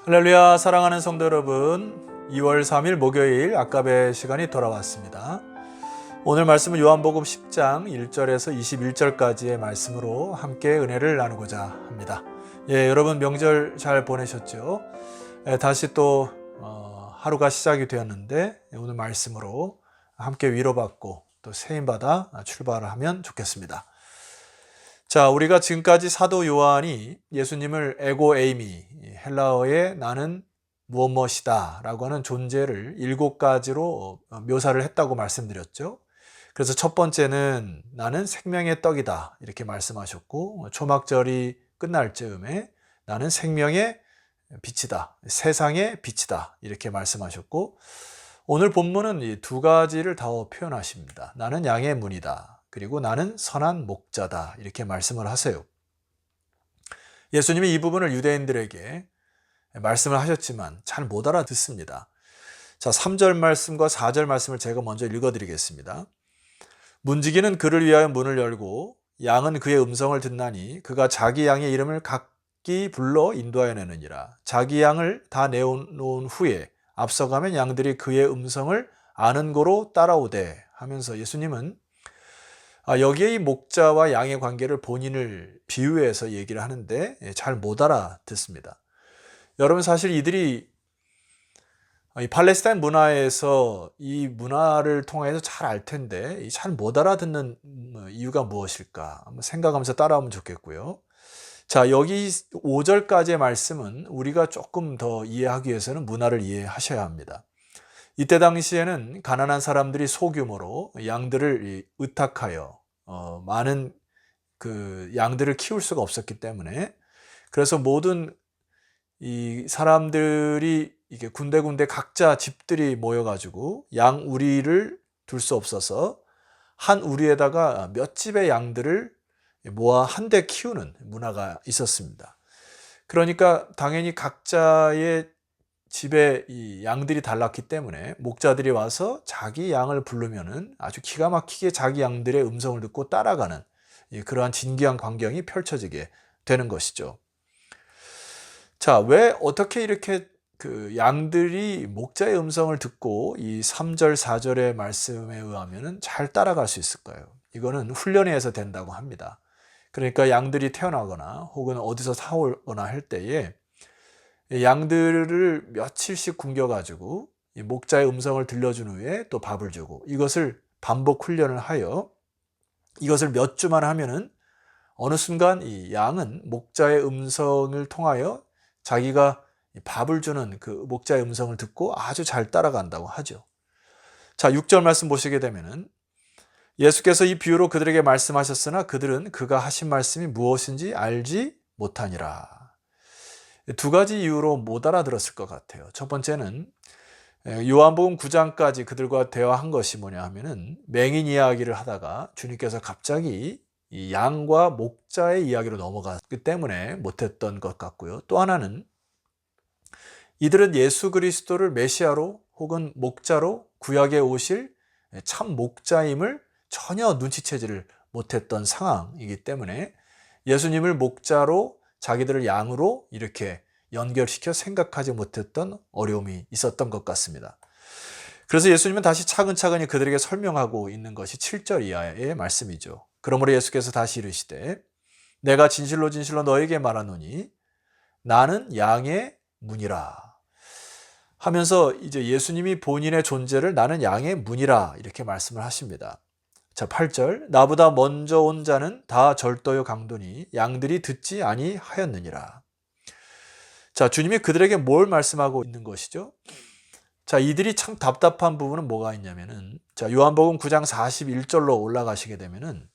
할렐루야, 사랑하는 성도 여러분, 2월 3일 목요일 아까베 시간이 돌아왔습니다. 오늘 말씀은 요한복음 10장 1절에서 21절까지의 말씀으로 함께 은혜를 나누고자 합니다. 여러분 명절 잘 보내셨죠? 다시 또 하루가 시작이 되었는데 오늘 말씀으로 함께 위로받고 또 세임받아 출발을 하면 좋겠습니다. 자, 우리가 지금까지 사도 요한이 예수님을 에고 에이미, 헬라어의 나는 무엇이다 라고 하는 존재를 7가지로 묘사를 했다고 말씀드렸죠. 그래서 첫 번째는 나는 생명의 떡이다 이렇게 말씀하셨고, 초막절이 끝날 즈음에 나는 생명의 빛이다, 세상의 빛이다 이렇게 말씀하셨고, 오늘 본문은 이 두 가지를 더 표현하십니다. 나는 양의 문이다, 그리고 나는 선한 목자다 이렇게 말씀을 하세요. 예수님이 이 부분을 유대인들에게 말씀을 하셨지만 잘 못 알아듣습니다. 자, 3절 말씀과 4절 말씀을 제가 먼저 읽어드리겠습니다. 문지기는 그를 위하여 문을 열고 양은 그의 음성을 듣나니 그가 자기 양의 이름을 각기 불러 인도하여 내느니라. 자기 양을 다 내어놓은 후에 앞서가면 양들이 그의 음성을 아는 고로 따라오되 하면서 예수님은 여기에 이 목자와 양의 관계를 본인을 비유해서 얘기를 하는데 잘 못 알아듣습니다. 여러분, 사실 이들이 이 팔레스타인 문화에서 이 문화를 통해서 잘 알 텐데 잘 못 알아듣는 이유가 무엇일까 한번 생각하면서 따라오면 좋겠고요. 자, 여기 5절까지의 말씀은 우리가 조금 더 이해하기 위해서는 문화를 이해하셔야 합니다. 이때 당시에는 가난한 사람들이 소규모로 양들을 의탁하여 많은 그 양들을 키울 수가 없었기 때문에, 그래서 모든 이 사람들이 이게 군데군데 각자 집들이 모여가지고 양 우리를 둘 수 없어서 한 우리에다가 몇 집의 양들을 모아 한 대 키우는 문화가 있었습니다. 그러니까 당연히 각자의 집에 이 양들이 달랐기 때문에 목자들이 와서 자기 양을 부르면은 아주 기가 막히게 자기 양들의 음성을 듣고 따라가는 그러한 진귀한 광경이 펼쳐지게 되는 것이죠. 자, 왜 어떻게 이렇게 그 양들이 목자의 음성을 듣고 이 3절 4절의 말씀에 의하면은 잘 따라갈 수 있을까요? 이거는 훈련에 의해서 된다고 합니다. 그러니까 양들이 태어나거나 혹은 어디서 사오거나 할 때에 양들을 며칠씩 굶겨가지고 목자의 음성을 들려준 후에 또 밥을 주고, 이것을 반복 훈련을 하여 이것을 몇 주만 하면은 어느 순간 이 양은 목자의 음성을 통하여 자기가 밥을 주는 그 목자의 음성을 듣고 아주 잘 따라간다고 하죠. 자, 6절 말씀 보시게 되면은 예수께서 이 비유로 그들에게 말씀하셨으나 그들은 그가 하신 말씀이 무엇인지 알지 못하니라. 두 가지 이유로 못 알아들었을 것 같아요. 첫 번째는 요한복음 9장까지 그들과 대화한 것이 뭐냐 하면은 맹인 이야기를 하다가 주님께서 갑자기 이 양과 목자의 이야기로 넘어갔기 때문에 못했던 것 같고요. 또 하나는 이들은 예수 그리스도를 메시아로 혹은 목자로 구약에 오실 참 목자임을 전혀 눈치채지를 못했던 상황이기 때문에 예수님을 목자로 자기들을 양으로 이렇게 연결시켜 생각하지 못했던 어려움이 있었던 것 같습니다. 그래서 예수님은 다시 차근차근히 그들에게 설명하고 있는 것이 7절 이하의 말씀이죠. 그러므로 예수께서 다시 이르시되 내가 진실로 진실로 너에게 말하노니 나는 양의 문이라 하면서 이제 예수님이 본인의 존재를 나는 양의 문이라 이렇게 말씀을 하십니다. 자, 8절 나보다 먼저 온 자는 다 절도요 강도니 양들이 듣지 아니하였느니라. 자, 주님이 그들에게 뭘 말씀하고 있는 것이죠? 자, 이들이 참 답답한 부분은 뭐가 있냐면은, 자, 요한복음 9장 41절로 올라가시게 되면은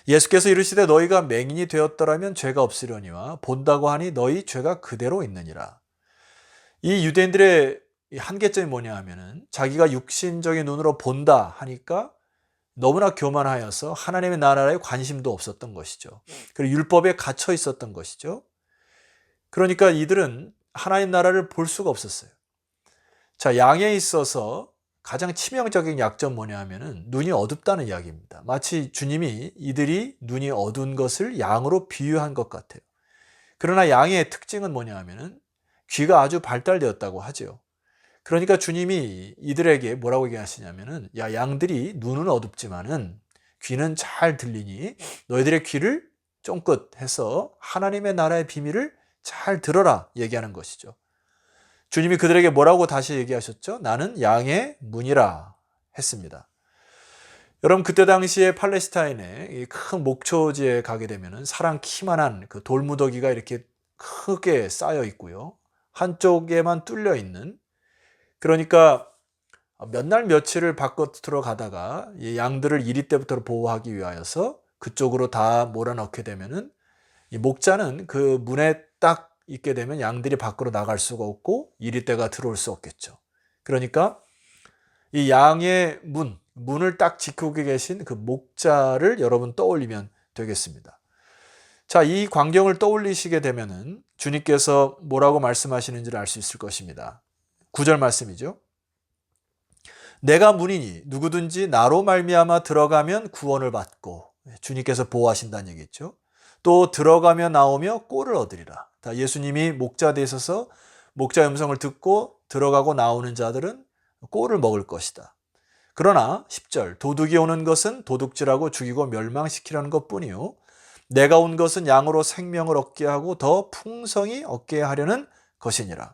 예수께서 이르시되 너희가 맹인이 되었더라면 죄가 없으려니와 본다고 하니 너희 죄가 그대로 있느니라. 이 유대인들의 한계점이 뭐냐 하면은 자기가 육신적인 눈으로 본다 하니까 너무나 교만하여서 하나님의 나라에 관심도 없었던 것이죠. 그리고 율법에 갇혀 있었던 것이죠. 그러니까 이들은 하나님 나라를 볼 수가 없었어요. 자, 양에 있어서 가장 치명적인 약점 뭐냐 하면은 눈이 어둡다는 이야기입니다. 마치 주님이 이들이 눈이 어두운 것을 양으로 비유한 것 같아요. 그러나 양의 특징은 뭐냐 하면은 귀가 아주 발달되었다고 하죠. 그러니까 주님이 이들에게 뭐라고 얘기하시냐면은, 야, 양들이 눈은 어둡지만은 귀는 잘 들리니 너희들의 귀를 쫑긋 해서 하나님의 나라의 비밀을 잘 들어라 얘기하는 것이죠. 주님이 그들에게 뭐라고 다시 얘기하셨죠? 나는 양의 문이라 했습니다. 여러분, 그때 당시에 팔레스타인의 큰 목초지에 가게 되면은 사람 키만한 그 돌무더기가 이렇게 크게 쌓여 있고요. 한쪽에만 뚫려 있는, 그러니까 몇 날 며칠을 바깥으로 가다가 이 양들을 이리 때부터 보호하기 위하여서 그쪽으로 다 몰아넣게 되면은 이 목자는 그 문에 딱 있게 되면 양들이 밖으로 나갈 수가 없고 이리 때가 들어올 수 없겠죠. 그러니까 이 양의 문을 딱 지키고 계신 그 목자를 여러분 떠올리면 되겠습니다. 자, 이 광경을 떠올리시게 되면은 주님께서 뭐라고 말씀하시는지를 알 수 있을 것입니다. 9절 말씀이죠. 내가 문이니 누구든지 나로 말미암아 들어가면 구원을 받고, 주님께서 보호하신다는 얘기죠. 또 들어가며 나오며 꼴을 얻으리라. 다 예수님이 목자 되셔서 목자의 음성을 듣고 들어가고 나오는 자들은 꼴을 먹을 것이다. 그러나 10절, 도둑이 오는 것은 도둑질하고 죽이고 멸망시키려는 것뿐이요 내가 온 것은 양으로 생명을 얻게 하고 더 풍성히 얻게 하려는 것이니라.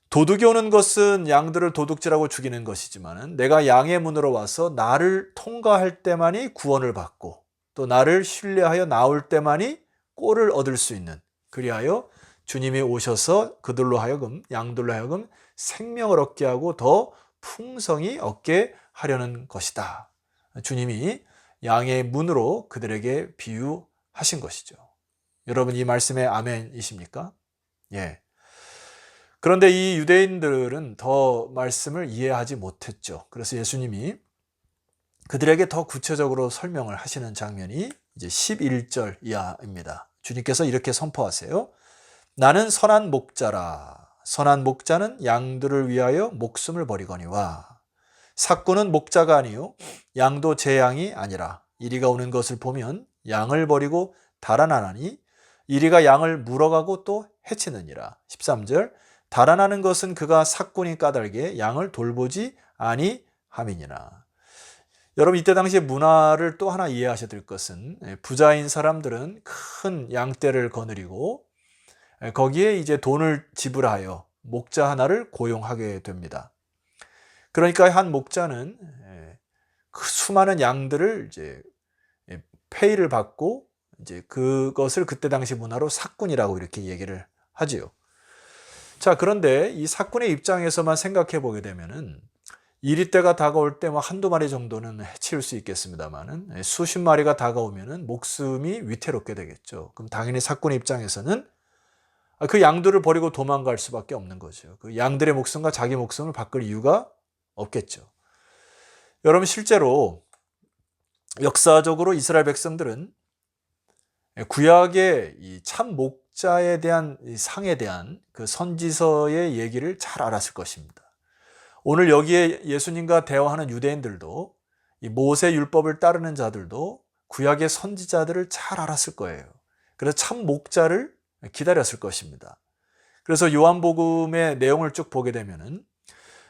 도둑이 오는 것은 양들을 도둑질하고 죽이는 것이지만 내가 양의 문으로 와서 나를 통과할 때만이 구원을 받고 또 나를 신뢰하여 나올 때만이 꼴을 얻을 수 있는, 그리하여 주님이 오셔서 그들로 하여금, 양들로 하여금 생명을 얻게 하고 더 풍성히 얻게 하려는 것이다. 주님이 양의 문으로 그들에게 비유하신 것이죠. 여러분, 이 말씀에 아멘이십니까? 예. 그런데 이 유대인들은 더 말씀을 이해하지 못했죠. 그래서 예수님이 그들에게 더 구체적으로 설명을 하시는 장면이 이제 11절 이하입니다. 주님께서 이렇게 선포하세요. 나는 선한 목자라. 선한 목자는 양들을 위하여 목숨을 버리거니와 삭구는 목자가 아니요 양도 제 양이 아니라 이리가 오는 것을 보면 양을 버리고 달아나나니 이리가 양을 물어가고 또 해치느니라. 13절, 달아나는 것은 그가 삭군이 까닭에 양을 돌보지 아니함이니라. 여러분, 이때 당시의 문화를 또 하나 이해하셔야 될 것은 부자인 사람들은 큰 양떼를 거느리고 거기에 이제 돈을 지불하여 목자 하나를 고용하게 됩니다. 그러니까 한 목자는 그 수많은 양들을 이제 페이를 받고 이제 그것을 그때 당시 문화로 삭군이라고 이렇게 얘기를 하지요. 자, 그런데 이 삭군의 입장에서만 생각해 보게 되면은 이리 때가 다가올 때 뭐 한두 마리 정도는 해칠 수 있겠습니다만은 수십 마리가 다가오면은 목숨이 위태롭게 되겠죠. 그럼 당연히 삭군의 입장에서는 그 양들을 버리고 도망갈 수밖에 없는 거죠. 그 양들의 목숨과 자기 목숨을 바꿀 이유가 없겠죠. 여러분, 실제로 역사적으로 이스라엘 백성들은 구약의 이 참 목자에 대한 상에 대한 그 선지서의 얘기를 잘 알았을 것입니다. 오늘 여기에 예수님과 대화하는 유대인들도 이 모세 율법을 따르는 자들도 구약의 선지자들을 잘 알았을 거예요. 그래서 참 목자를 기다렸을 것입니다. 그래서 요한복음의 내용을 쭉 보게 되면은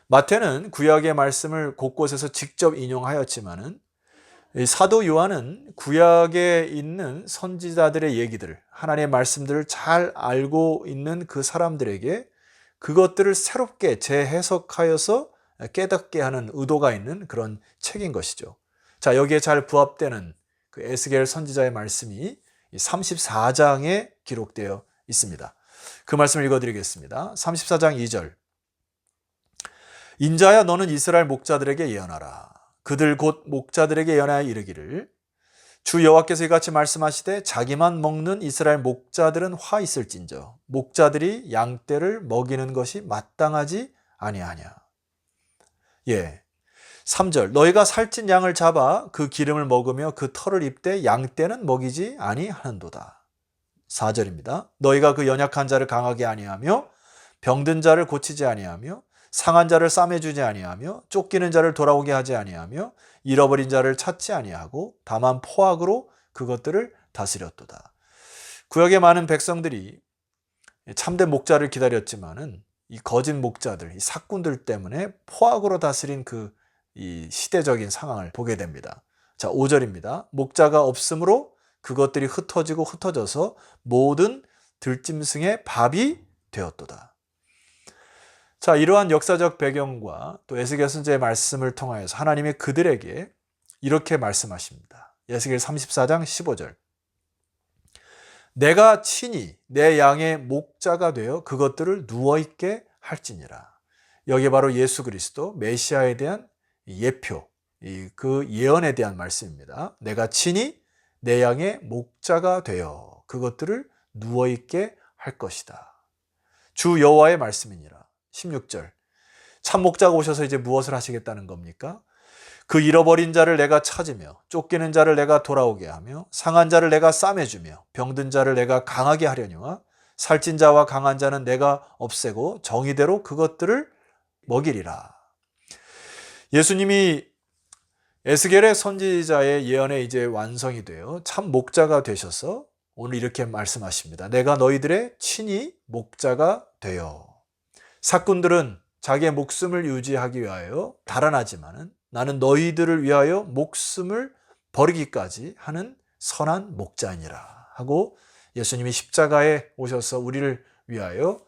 마태는 구약의 말씀을 곳곳에서 직접 인용하였지만은 사도 요한은 구약에 있는 선지자들의 얘기들, 하나님의 말씀들을 잘 알고 있는 그 사람들에게 그것들을 새롭게 재해석하여서 깨닫게 하는 의도가 있는 그런 책인 것이죠. 자, 여기에 잘 부합되는 그 에스겔 선지자의 말씀이 34장에 기록되어 있습니다. 그 말씀을 읽어드리겠습니다. 34장 2절. 인자야, 너는 이스라엘 목자들에게 예언하라. 그들 곧 목자들에게 예언하여 이르기를 주 여호와께서 이같이 말씀하시되 자기만 먹는 이스라엘 목자들은 화 있을진저 목자들이 양떼를 먹이는 것이 마땅하지 아니하냐. 예. 3절. 너희가 살찐 양을 잡아 그 기름을 먹으며 그 털을 입되 양떼는 먹이지 아니하는도다. 4절입니다. 너희가 그 연약한 자를 강하게 아니하며 병든 자를 고치지 아니하며 상한 자를 싸매주지 아니하며 쫓기는 자를 돌아오게 하지 아니하며 잃어버린 자를 찾지 아니하고 다만 포악으로 그것들을 다스렸도다. 구약의 많은 백성들이 참된 목자를 기다렸지만은 이 거짓 목자들, 이 사꾼들 때문에 포악으로 다스린 이 시대적인 상황을 보게 됩니다. 자, 5절입니다. 목자가 없으므로 그것들이 흩어져서 모든 들짐승의 밥이 되었도다. 자, 이러한 역사적 배경과 또 에스겔 선지자의 말씀을 통하여서 하나님이 그들에게 이렇게 말씀하십니다. 에스겔 34장 15절. 내가 친히 내 양의 목자가 되어 그것들을 누워있게 할지니라. 여기 바로 예수 그리스도 메시아에 대한 예표, 그 예언에 대한 말씀입니다. 내가 친히 내 양의 목자가 되어 그것들을 누워있게 할 것이다. 주 여호와의 말씀이니라. 16절. 참 목자가 오셔서 이제 무엇을 하시겠다는 겁니까? 그 잃어버린 자를 내가 찾으며 쫓기는 자를 내가 돌아오게 하며 상한 자를 내가 싸매주며 병든 자를 내가 강하게 하려니와 살찐 자와 강한 자는 내가 없애고 정의대로 그것들을 먹이리라. 예수님이 에스겔의 선지자의 예언에 이제 완성이 되어 참 목자가 되셔서 오늘 이렇게 말씀하십니다. 내가 너희들의 친히 목자가 되어. 사꾼들은 자기의 목숨을 유지하기 위하여 달아나지만은 나는 너희들을 위하여 목숨을 버리기까지 하는 선한 목자니라 하고 예수님이 십자가에 오셔서 우리를 위하여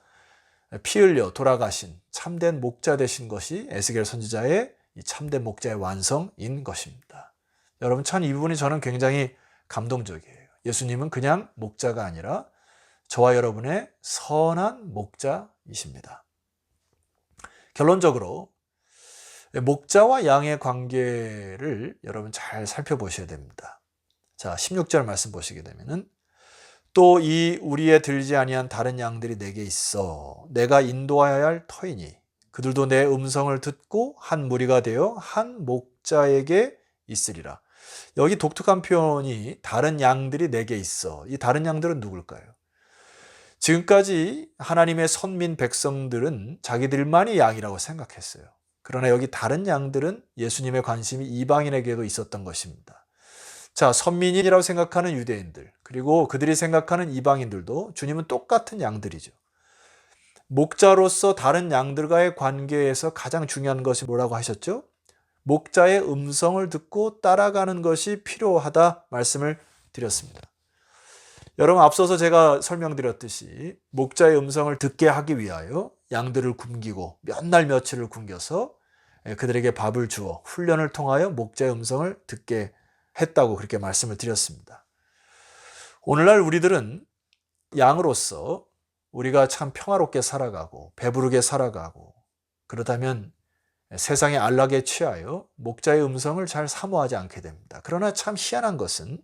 피 흘려 돌아가신 참된 목자 되신 것이 에스겔 선지자의 이 참된 목자의 완성인 것입니다. 여러분 참 이 부분이 저는 굉장히 감동적이에요. 예수님은 그냥 목자가 아니라 저와 여러분의 선한 목자이십니다. 결론적으로 목자와 양의 관계를 여러분 잘 살펴보셔야 됩니다. 자, 16절 말씀 보시게 되면은 또 이 우리에 들지 아니한 다른 양들이 내게 있어 내가 인도하여야 할 터이니 그들도 내 음성을 듣고 한 무리가 되어 한 목자에게 있으리라. 여기 독특한 표현이 다른 양들이 내게 있어. 이 다른 양들은 누굴까요? 지금까지 하나님의 선민 백성들은 자기들만이 양이라고 생각했어요. 그러나 여기 다른 양들은 예수님의 관심이 이방인에게도 있었던 것입니다. 자, 선민이라고 생각하는 유대인들, 그리고 그들이 생각하는 이방인들도 주님은 똑같은 양들이죠. 목자로서 다른 양들과의 관계에서 가장 중요한 것이 뭐라고 하셨죠? 목자의 음성을 듣고 따라가는 것이 필요하다 말씀을 드렸습니다. 여러분 앞서서 제가 설명드렸듯이 목자의 음성을 듣게 하기 위하여 양들을 굶기고 몇 날 며칠을 굶겨서 그들에게 밥을 주어 훈련을 통하여 목자의 음성을 듣게 했다고 그렇게 말씀을 드렸습니다. 오늘날 우리들은 양으로서 우리가 참 평화롭게 살아가고 배부르게 살아가고 그렇다면 세상의 안락에 취하여 목자의 음성을 잘 사모하지 않게 됩니다. 그러나 참 희한한 것은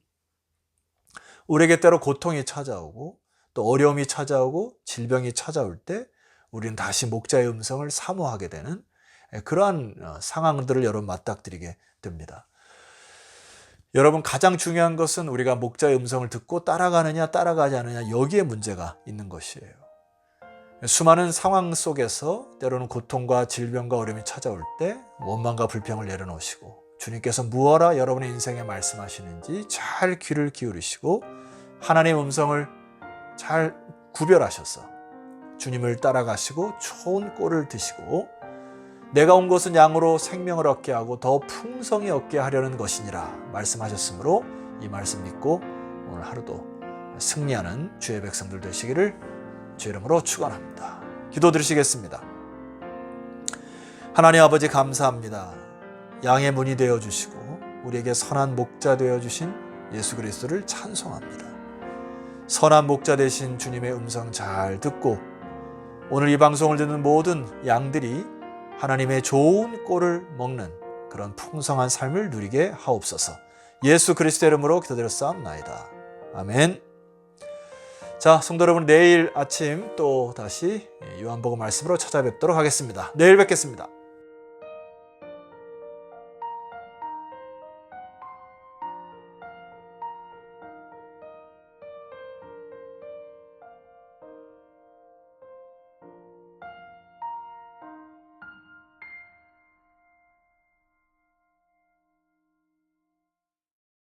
우리에게 때로 고통이 찾아오고 또 어려움이 찾아오고 질병이 찾아올 때 우리는 다시 목자의 음성을 사모하게 되는 그러한 상황들을 여러분 맞닥뜨리게 됩니다. 여러분 가장 중요한 것은 우리가 목자의 음성을 듣고 따라가느냐 따라가지 않느냐 여기에 문제가 있는 것이에요. 수많은 상황 속에서 때로는 고통과 질병과 어려움이 찾아올 때 원망과 불평을 내려놓으시고 주님께서 무엇라 여러분의 인생에 말씀하시는지 잘 귀를 기울이시고 하나님의 음성을 잘 구별하셔서 주님을 따라가시고 좋은 꼴을 드시고 내가 온 것은 양으로 생명을 얻게 하고 더 풍성히 얻게 하려는 것이니라 말씀하셨으므로 이 말씀 믿고 오늘 하루도 승리하는 주의 백성들 되시기를 주의 이름으로 축원합니다. 기도드리시겠습니다. 하나님 아버지 감사합니다. 양의 문이 되어주시고 우리에게 선한 목자 되어주신 예수 그리스도를 찬송합니다. 선한 목자 되신 주님의 음성 잘 듣고 오늘 이 방송을 듣는 모든 양들이 하나님의 좋은 꼴을 먹는 그런 풍성한 삶을 누리게 하옵소서. 예수 그리스도 이름으로 기도드렸사옵나이다. 아멘. 자, 성도 여러분 내일 아침 또 다시 요한복음 말씀으로 찾아뵙도록 하겠습니다. 내일 뵙겠습니다.